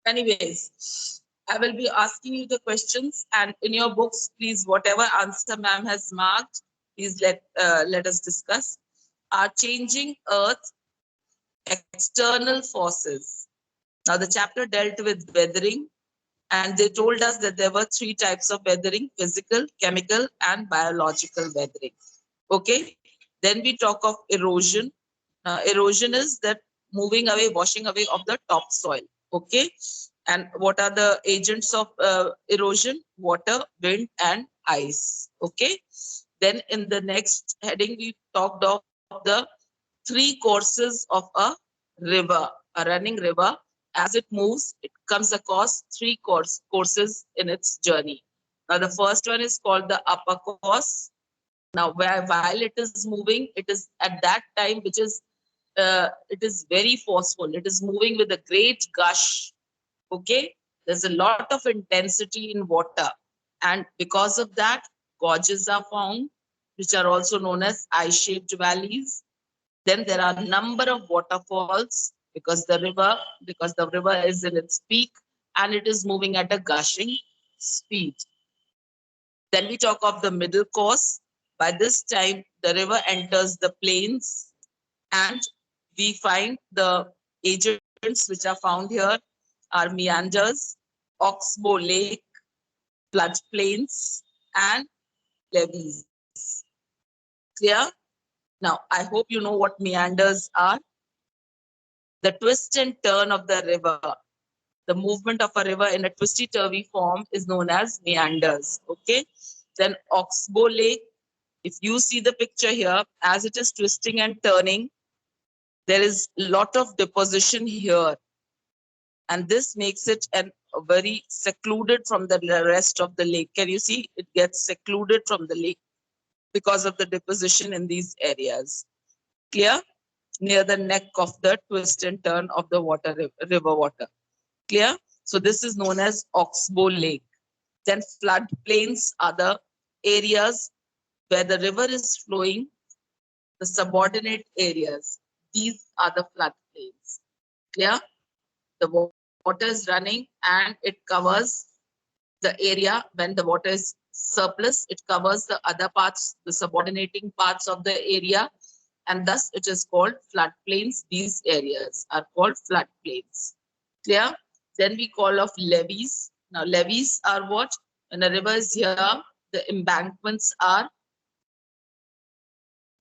Anyways, I will be asking you the questions, and in your books, please, whatever answer ma'am has marked, please let us discuss. Are changing Earth external forces? Now, the chapter dealt with weathering, and they told us that there were three types of weathering: physical, chemical, and biological weathering. Okay. Then we talk of erosion. Erosion is that moving away, washing away of the topsoil. Okay. And what are the agents of erosion? Water, wind, and ice. Okay. Then in the next heading, we talked of the three courses of a river, a running river. As it moves, it comes across three courses in its journey. Now, the first one is called the upper course. Now, while it is moving, it is at that time which is it is very forceful. It is moving with a great gush. Okay, there's a lot of intensity in water, and because of that, gorges are found, which are also known as eye-shaped valleys. Then there are a number of waterfalls because the river is in its peak and it is moving at a gushing speed. Then we talk of the middle course. By this time, the river enters the plains, and we find the agents which are found here are meanders, oxbow lake, floodplains, and levees. Clear? Now, I hope you know what meanders are. The twist and turn of the river. The movement of a river in a twisty turvy form is known as meanders. Okay. Then Oxbow Lake. If you see the picture here, as it is twisting and turning, there is a lot of deposition here. And this makes it very secluded from the rest of the lake. Can you see? It gets secluded from the lake because of the deposition in these areas. Clear? Near the neck of the twist and turn of the river water. Clear? So this is known as Oxbow Lake. Then floodplains are the areas where the river is flowing, the subordinate areas. These are the floodplains. Clear? The water is running and it covers the area. When the water is surplus, it covers the other parts, the subordinating parts of the area, and thus it is called floodplains. These areas are called floodplains. Clear? Then we call of levees. Now, levees are what? When a river is here, the embankments are,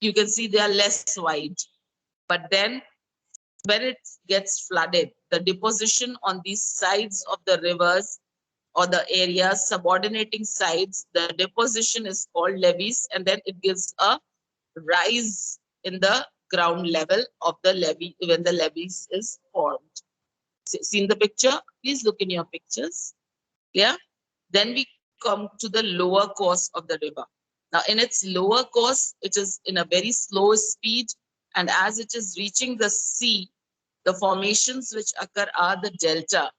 you can see they are less wide. But then when it gets flooded, the deposition on these sides of the rivers or the areas, subordinating sides, the deposition is called levees, and then it gives a rise in the ground level of the levee when the levees is formed. Seen the picture? Please look in your pictures. Yeah. Then we come to the lower course of the river. Now, in its lower course, it is in a very slow speed, and as it is reaching the sea, the formations which occur are the delta.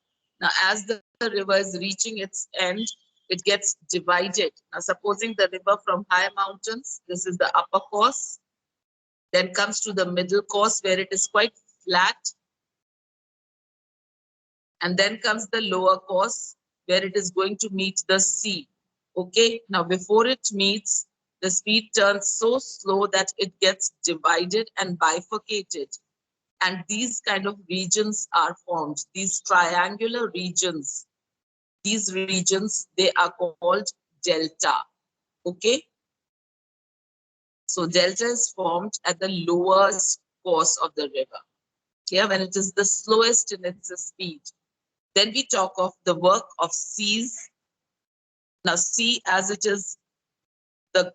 Now, as the river is reaching its end, it gets divided. Now, supposing the river from high mountains, this is the upper course, then comes to the middle course where it is quite flat, and then comes the lower course where it is going to meet the sea. Okay, now before it meets, the speed turns so slow that it gets divided and bifurcated. And these kind of regions are formed, these triangular regions. These regions, they are called delta. Okay, so delta is formed at the lowest course of the river. Clear? When it is the slowest in its speed. Then we talk of the work of seas. Now, sea, as it is, the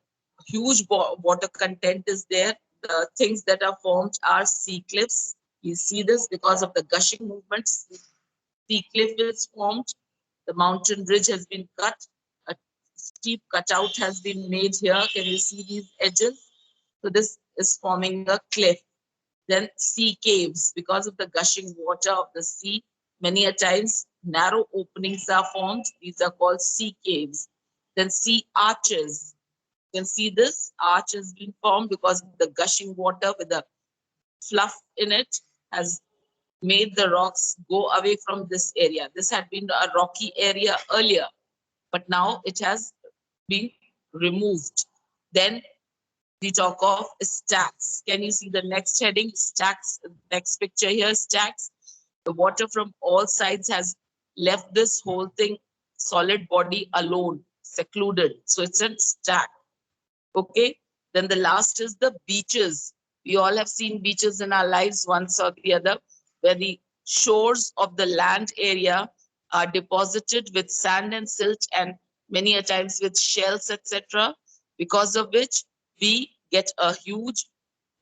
huge water content is there. The things that are formed are sea cliffs. You see this because of the gushing movements. Sea cliff is formed. The mountain ridge has been cut. A steep cutout has been made here. Can you see these edges? So this is forming a cliff. Then sea caves, because of the gushing water of the sea, many a times narrow openings are formed. These are called sea caves. Then sea arches. You can see this arch has been formed because the gushing water with the fluff in it has made the rocks go away from this area. This had been a rocky area earlier, but now it has been removed. Then we talk of stacks. Can you see the next heading? Stacks. Next picture here, stacks. The water from all sides has left this whole thing, solid body alone, secluded. So it's a stack. Okay. Then the last is the beaches. We all have seen beaches in our lives once or the other, where the shores of the land area are deposited with sand and silt and many a times with shells, etc. Because of which we get a huge,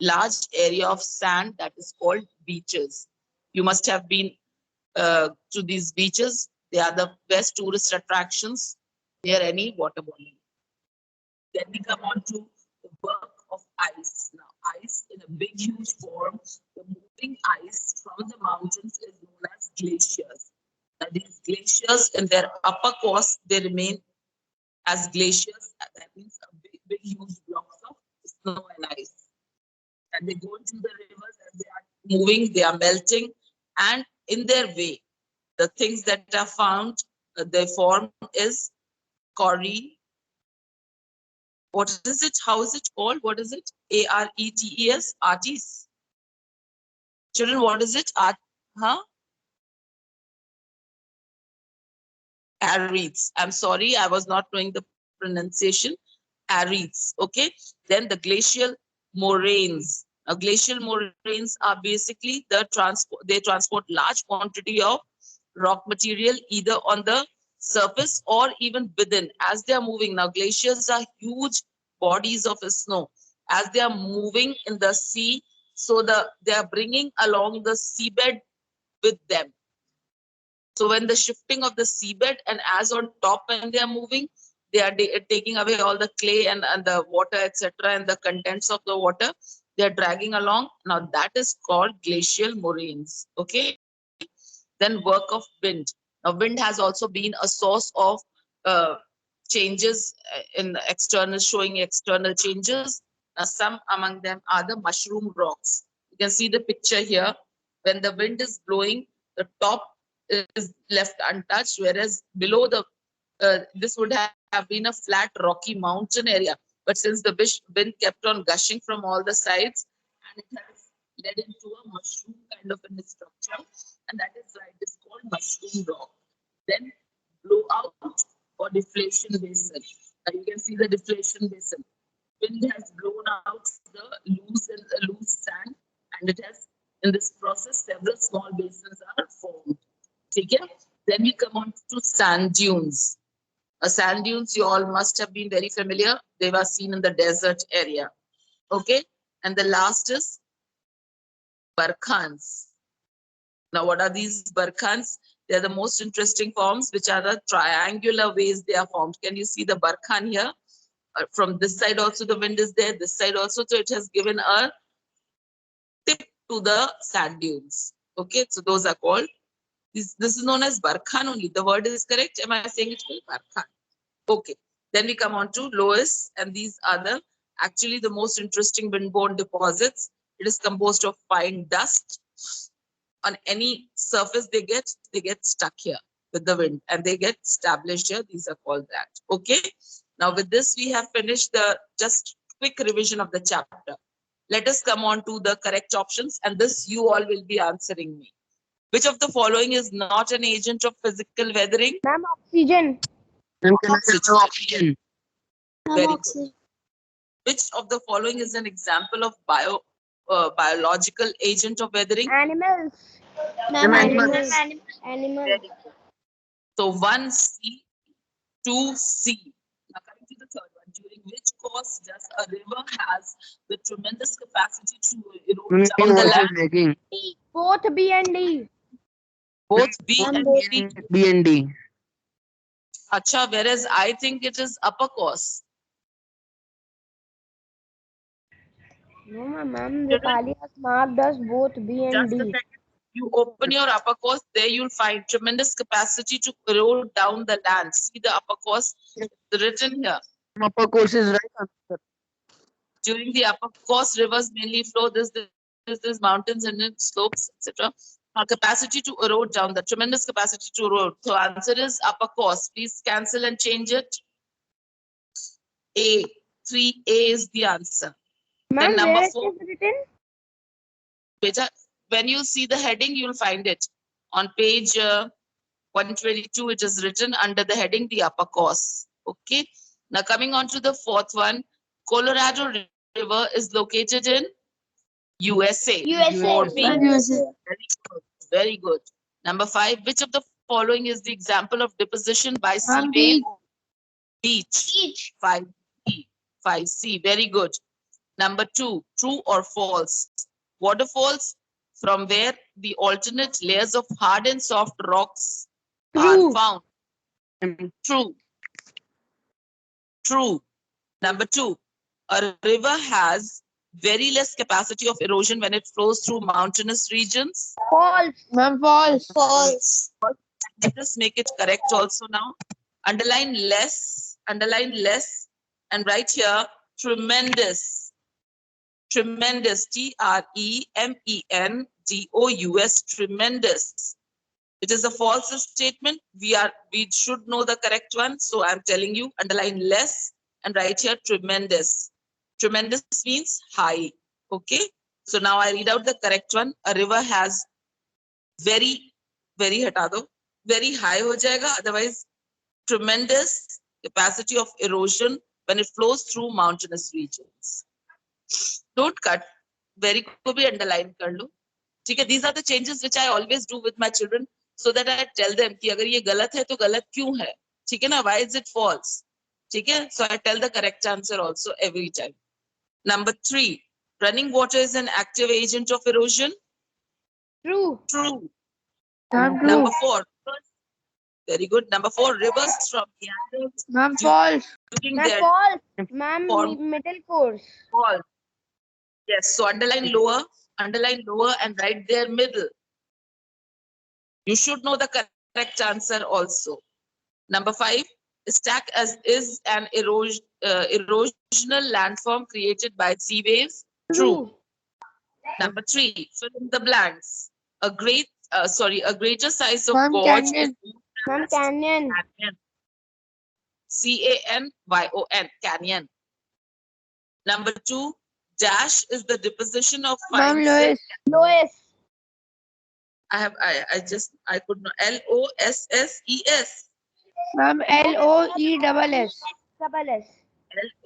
large area of sand that is called beaches. You must have been to these beaches. They are the best tourist attractions near any water body. Then we come on to the work of ice. Now, ice in a big, huge form, the moving ice from the mountains is known as glaciers. Now, these glaciers in their upper course, they remain as glaciers. That means a big, big, huge blocks of snow and ice. And they go into the rivers as they are moving, they are melting, and in their way, the things that are found, they form is corey. What is it? How is it called? What is it? ARETES? Artes. Children, what is it? Art, huh? Aretes. I'm sorry, I was not knowing the pronunciation. Aretes. Okay. Then the glacial moraines. Now, glacial moraines are basically the transport. They transport large quantity of rock material either on the surface or even within as they are moving. Now, glaciers are huge bodies of snow as they are moving in the sea. So they are bringing along the seabed with them. So when the shifting of the seabed and as on top when they are moving, they are taking away all the clay and the water, etc., and the contents of the water. They are dragging along. Now that is called glacial moraines. Okay. Then work of wind. Now wind has also been a source of changes in external, showing external changes. Now some among them are the mushroom rocks. You can see the picture here. When the wind is blowing, the top is left untouched, whereas below this would have been a flat rocky mountain area. But since the wind kept on gushing from all the sides, and it has led into a mushroom kind of a structure, and that is why it is called mushroom rock. Then blowout or deflation basin. You can see the deflation basin. Wind has blown out the loose sand, and it has, in this process, several small basins are formed. Okay? Then we come on to sand dunes. Sand dunes, you all must have been very familiar. They were seen in the desert area. Okay? And the last is barkhans. Now, what are these barkhans? They are the most interesting forms, which are the triangular ways they are formed. Can you see the barkhan here? From this side also the wind is there, this side also. So it has given a tip to the sand dunes. Okay, so those are called, this is known as barkhan only. The word is correct. Am I saying it well? Barkhan. Okay. Then we come on to loess, and these are the actually the most interesting windborne deposits. It is composed of fine dust. On any surface they get stuck here with the wind and they get established here. These are called that. Okay. Now with this we have finished the just quick revision of the chapter. Let us come on to the correct options, and this you all will be answering me. Which of the following is not an agent of physical weathering? Ma'am, oxygen. Oxygen. Very good. Which of the following is an example of biological agent of weathering? Animals. Animals. Animals. So 1C, 2C. Now coming to the third one, during which course does a river has the tremendous capacity to erode down the land? Both B and D. Both B and D. B and D. Acha, whereas I think it is upper course. No, ma'am. Dipali has marked us both B and Just a D. second. You open your upper course, there you'll find tremendous capacity to erode down the land. See the upper course written here. Upper course is right answer. During the upper course, rivers mainly flow this mountains and then slopes, etc. Capacity to erode down, the tremendous capacity to erode. So answer is upper course. Please cancel and change it. A. 3A is the answer. Ma'am, number where it 4. is written? Beta, when you see the heading, you'll find it. On page 122, it is written under the heading, the upper course. Okay. Now coming on to the fourth one, Colorado River is located in USA. Or B. USA. Very good. Very good. Number 5, which of the following is the example of deposition by sea wave? Beach. 5C. 5C. Very good. Number 2, true or false? Waterfalls from where the alternate layers of hard and soft rocks are True. found. True. True. Number 2, a river has very less capacity of erosion when it flows through mountainous regions. False. Ma'am, false. False. Let us make it correct also now. Underline less, and write here tremendous. Tremendous, TREMENDOUS, tremendous. It is a false statement. We should know the correct one. So I'm telling you, underline less and write here tremendous. Tremendous means high. Okay. So now I read out the correct one. A river has very हटा दो, very high हो जाएगा. Otherwise, tremendous capacity of erosion when it flows through mountainous regions. Don't cut. Very को भी underline कर लो. ठीक है. These are the changes which I always do with my children so that I tell them कि अगर ये गलत है तो गलत क्यों है. ठीक है ना? Why is it false? ठीक है. So I tell the correct answer also every time. Number 3, running water is an active agent of erosion. True. True. Ma'am, true. Number 4. Very good. Number 4, rivers from meanders Ma'am, false. during Ma'am, their false. Ma'am, Form. middle course. fall. Yes. So underline lower and write there middle. You should know the correct answer also. Number 5, stack is an erosional landform created by sea waves. True. Number 3, fill in the blanks. A greater size of Ma'am, gorge is canyon. Ma'am, canyon. canyon. CANYON, canyon. Number 2, dash is the deposition of Ma'am, fine silt. lowest. Lowest. I could not. LOSSES. Ma'am, LOESS. Double S.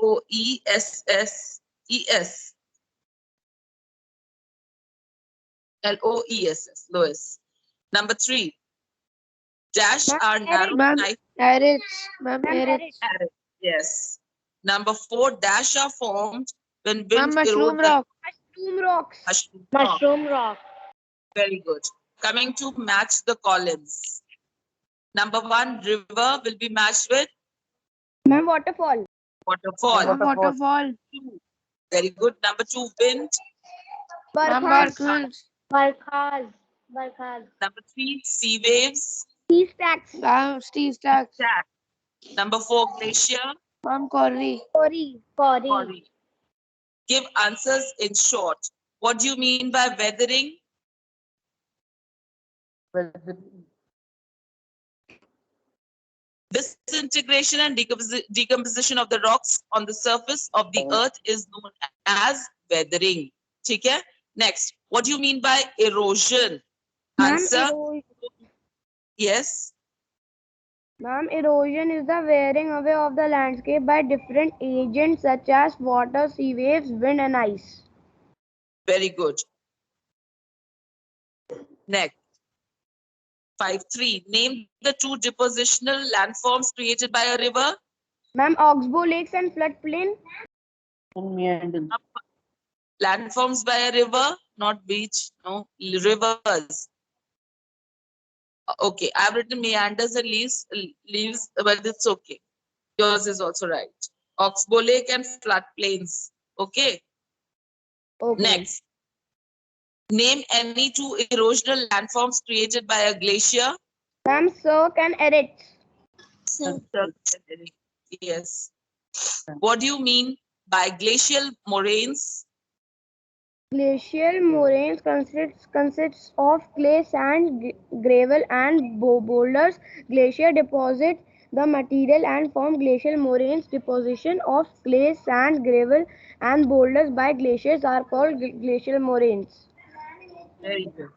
LOESSES. LOESS. Lowest. Number 3, dash Ma'am, are narrow Ma'am, knife Arits. Ma'am, Ma'am, Arits. arrows. Yes. Number 4, dash are formed when wind Ma'am, mushroom erode rock. Mushroom rocks. mushroom rock. Mushroom rock. Very good. Coming to match the columns. Number 1, river will be matched with Ma'am, waterfall. waterfall. Ma'am, waterfall. Very good. Number 2, wind. Ma'am, Barkhas. barkels. Barkhas. Barkhas. Number 3, sea waves. Sea stacks. Ma'am, steel stacks. Stack. Number 4, glacier. Ma'am, quarry. Cory. Cory. Quarry. Give answers in short. What do you mean by weathering? Disintegration and decomposition of the rocks on the surface of the earth is known as weathering. ठीक है? Next, what do you mean by erosion? Ma'am, Answer, yes. Ma'am, erosion is the wearing away of the landscape by different agents such as water, sea waves, wind, and ice. Very good. Next, 5.3. Name the 2 depositional landforms created by a river. Ma'am, Oxbow Lakes and floodplain. Landforms by a river, not beach, no, rivers. Okay, I've written meanders and leaves, but it's okay. Yours is also right. Oxbow Lake and floodplains. Okay. Okay. Next, name any 2 erosional landforms created by a glacier. Ma'am, Cirque and Eretz. Yes. What do you mean by glacial moraines? Glacial moraines consists of clay, sand, gravel, and boulders. Glacier deposit the material and form glacial moraines. Deposition of clay, sand, gravel, and boulders by glaciers are called glacial moraines. Very good.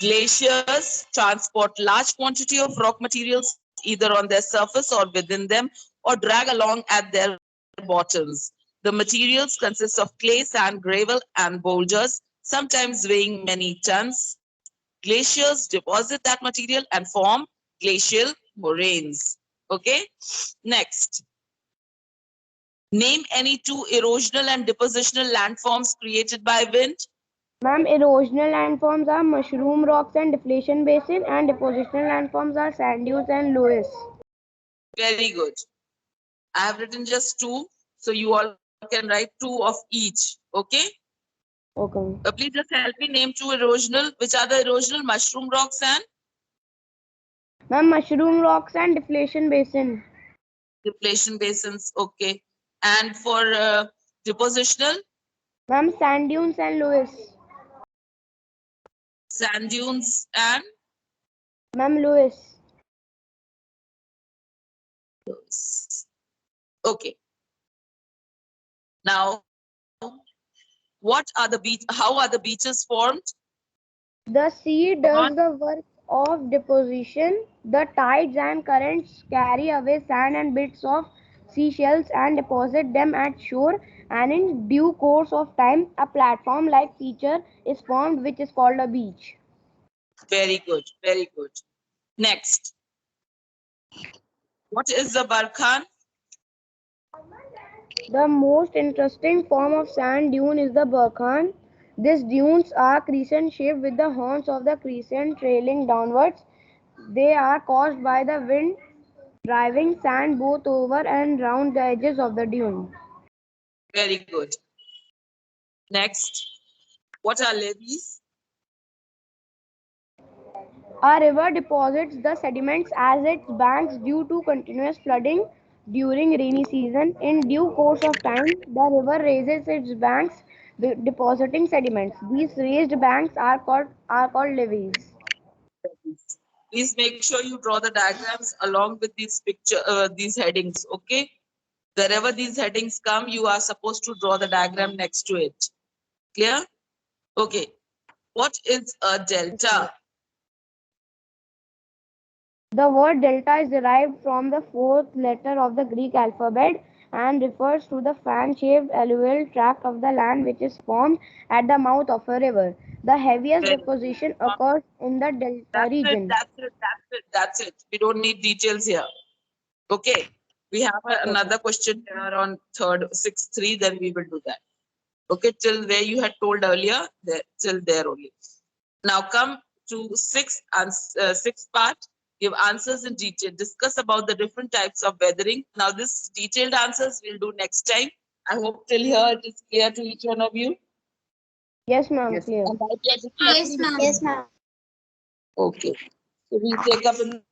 Glaciers transport large quantity of rock materials either on their surface or within them, or drag along at their bottoms. The materials consist of clay, sand, gravel, and boulders, sometimes weighing many tons. Glaciers deposit that material and form glacial moraines. Okay, next. Name any two erosional and depositional landforms created by wind. Ma'am, erosional landforms are mushroom rocks and deflation basin, and depositional landforms are sand dunes and loess. Very good. I have written just two, so you all can write two of each. Okay. Okay. Please just help me name two erosional. Which are the erosional? Mushroom rocks and Ma'am, mushroom rocks and deflation basin. deflation basins. Okay. And for depositional, Ma'am, sand dunes and loess. sand dunes and Ma'am, loess. okay. Now, what are the beach? How are the beaches formed? The sea does the work of deposition. The tides and currents carry away sand and bits of seashells and deposit them at shore, and in due course of time a platform-like feature is formed which is called a beach. Very good. Very good. Next. What is the barkhan? The most interesting form of sand dune is the barkhan. These dunes are crescent shaped with the horns of the crescent trailing downwards. They are caused by the wind driving sand both over and round the edges of the dune. Very good. Next. What are levees? A river deposits the sediments as its banks due to continuous flooding during rainy season. In due course of time, the river raises its banks, depositing sediments. These raised banks are called levees. Please make sure you draw the diagrams along with these these headings. Okay. Wherever these headings come, you are supposed to draw the diagram next to it. Clear? Okay. What is a delta? The word delta is derived from the fourth letter of the Greek alphabet and refers to the fan-shaped alluvial tract of the land which is formed at the mouth of a river. The heaviest Very deposition occurs in the delta That's it. region. That's it. That's it. That's it. We don't need details here. Okay. We have another question here on third, 6-3. Then we will do that. Okay. Till where you had told earlier, till there only. Now come to sixth part. Give answers in detail. Discuss about the different types of weathering. Now this detailed answers we'll do next time. I hope till here it is clear to each one of you. Yes, ma'am. Clear. And I- Yes, ma'am. Okay. So we take up in